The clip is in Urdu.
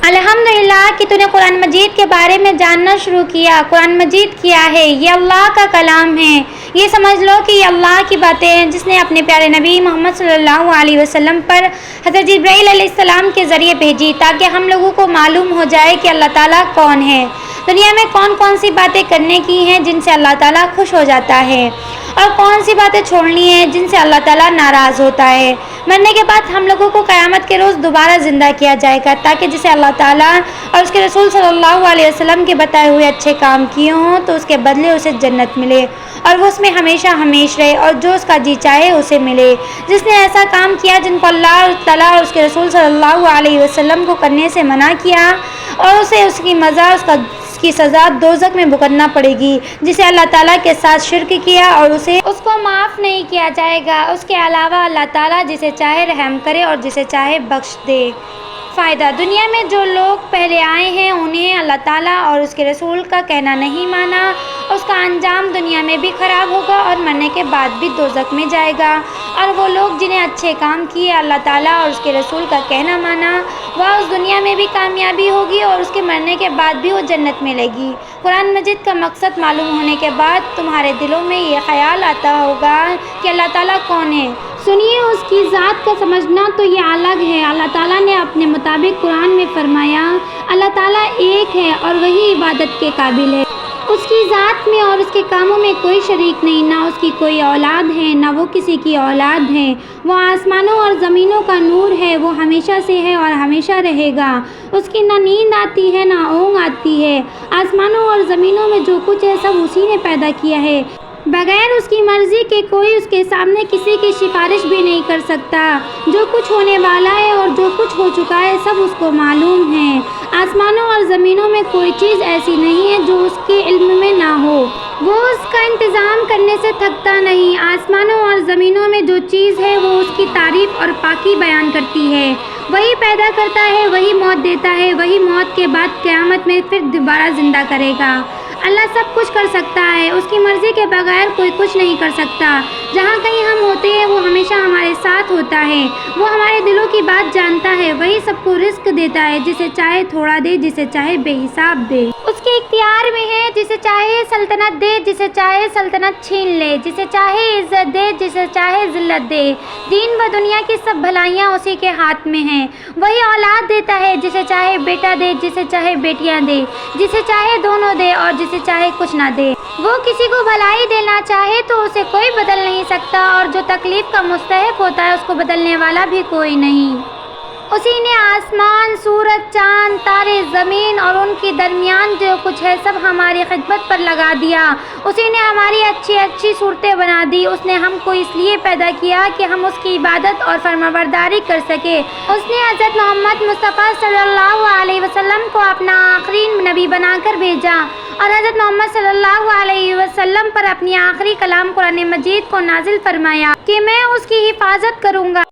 الحمدللہ کہ تو نے قرآن مجید کے بارے میں جاننا شروع کیا۔ قرآن مجید کیا ہے؟ یہ اللہ کا کلام ہے۔ یہ سمجھ لو کہ یہ اللہ کی باتیں ہیں جس نے اپنے پیارے نبی محمد صلی اللہ علیہ وسلم پر حضرت جبرائیل علیہ السلام کے ذریعے بھیجی تاکہ ہم لوگوں کو معلوم ہو جائے کہ اللہ تعالیٰ کون ہے، دنیا میں کون کون سی باتیں کرنے کی ہیں جن سے اللہ تعالیٰ خوش ہو جاتا ہے، اور کون سی باتیں چھوڑنی ہیں جن سے اللہ تعالیٰ ناراض ہوتا ہے۔ مرنے کے بعد ہم لوگوں کو قیامت کے روز دوبارہ زندہ کیا جائے گا تاکہ جسے اللہ تعالیٰ اور اس کے رسول صلی اللہ علیہ وسلم کے بتائے ہوئے اچھے کام کیے ہوں تو اس کے بدلے اسے جنت ملے اور وہ اس میں ہمیشہ ہمیش رہے، اور جو اس کا جی چاہے اسے ملے۔ جس نے ایسا کام کیا جن کو اللہ تعالیٰ اور اس کے رسول صلی اللہ علیہ وسلم کو کرنے سے منع کیا، اور اسے اس کی کی سزا دوزخ میں بھگتنا پڑے گی، جسے اللہ تعالیٰ کے ساتھ شرک کیا اور اس کو معاف نہیں کیا جائے گا۔ اس کے علاوہ اللہ تعالیٰ جسے چاہے رحم کرے اور جسے چاہے بخش دے۔ فائدہ: دنیا میں جو لوگ پہلے آئے ہیں انہیں اللہ تعالیٰ اور اس کے رسول کا کہنا نہیں مانا، اس کا انجام دنیا میں بھی خراب ہوگا اور مرنے کے بعد بھی دوزخ میں جائے گا، اور وہ لوگ جنہیں اچھے کام کیے، اللہ تعالیٰ اور اس کے رسول کا کہنا مانا، وہ اس دنیا میں بھی کامیابی ہوگی اور اس کے مرنے کے بعد بھی وہ جنت ملے گی۔ قرآن مجید کا مقصد معلوم ہونے کے بعد تمہارے دلوں میں یہ خیال آتا ہوگا کہ اللہ تعالیٰ کون ہے۔ سنیے، اس کی ذات کا سمجھنا تو یہ الگ ہے۔ اللہ تعالیٰ نے اپنے مطابق قرآن میں فرمایا، اللہ تعالیٰ ایک ہے اور وہی عبادت کے قابل ہے۔ اس کی ذات میں اور اس کے کاموں میں کوئی شریک نہیں، نہ اس کی کوئی اولاد ہے نہ وہ کسی کی اولاد ہے۔ وہ آسمانوں اور زمینوں کا نور ہے، وہ ہمیشہ سے ہے اور ہمیشہ رہے گا۔ اس کی نہ نیند آتی ہے نہ اونگ آتی ہے۔ آسمانوں اور زمینوں میں جو کچھ ہے سب اسی نے پیدا کیا ہے۔ بغیر اس کی مرضی کے کوئی اس کے سامنے کسی کی سفارش بھی نہیں کر سکتا۔ جو کچھ ہونے والا ہے اور جو کچھ ہو چکا ہے سب اس کو معلوم ہے۔ آسمانوں اور زمینوں میں کوئی چیز ایسی نہیں ہے جو اس کے علم میں نہ ہو۔ وہ اس کا انتظام کرنے سے تھکتا نہیں۔ آسمانوں اور زمینوں میں جو چیز ہے وہ اس کی تعریف اور پاکی بیان کرتی ہے۔ وہی پیدا کرتا ہے، وہی موت دیتا ہے، وہی موت کے بعد قیامت میں پھر دوبارہ زندہ کرے گا۔ اللہ سب کچھ کر سکتا ہے، اس کی مرضی کے بغیر کوئی کچھ نہیں کر سکتا۔ جہاں کہیں ہم ہوتے ہیں وہ ہمیشہ ہمارے ساتھ ہوتا ہے۔ وہ ہمارے دلوں کی بات جانتا ہے، وہی سب کو رزق دیتا ہے، جسے چاہے تھوڑا دے، جسے چاہے بے حساب دے۔ اس کے اختیار میں ہے، جسے چاہے سلطنت دے، جسے چاہے سلطنت چھین لے، جسے چاہے عزت دے، جسے چاہے ذلت دے۔ دین و دنیا کی سب بھلائیاں اسی کے ہاتھ میں ہیں۔ وہی اولاد دیتا ہے، جسے چاہے بیٹا دے، جسے چاہے بیٹیاں دے، جسے چاہے دونوں دے اور جسے چاہے کچھ نہ دے۔ وہ کسی کو بھلائی دینا چاہے تو اسے کوئی بدل نہیں سکتا، اور جو تکلیف کا مستحق ہوتا ہے اس کو بدلنے والا بھی کوئی نہیں۔ اسی نے آسمان، سورج، چاند، تارے، زمین اور ان کے درمیان جو کچھ ہے سب ہماری خدمت پر لگا دیا۔ اسی نے ہماری اچھی اچھی صورتیں بنا دی۔ اس نے ہم کو اس لیے پیدا کیا کہ ہم اس کی عبادت اور فرمانبرداری کر سکے۔ اس نے حضرت محمد مصطفیٰ صلی اللہ علیہ وسلم کو اپنا آخری نبی بنا کر بھیجا، اور حضرت محمد صلی اللہ علیہ وسلم پر اپنی آخری کلام قرآن مجید کو نازل فرمایا کہ میں اس کی حفاظت کروں گا۔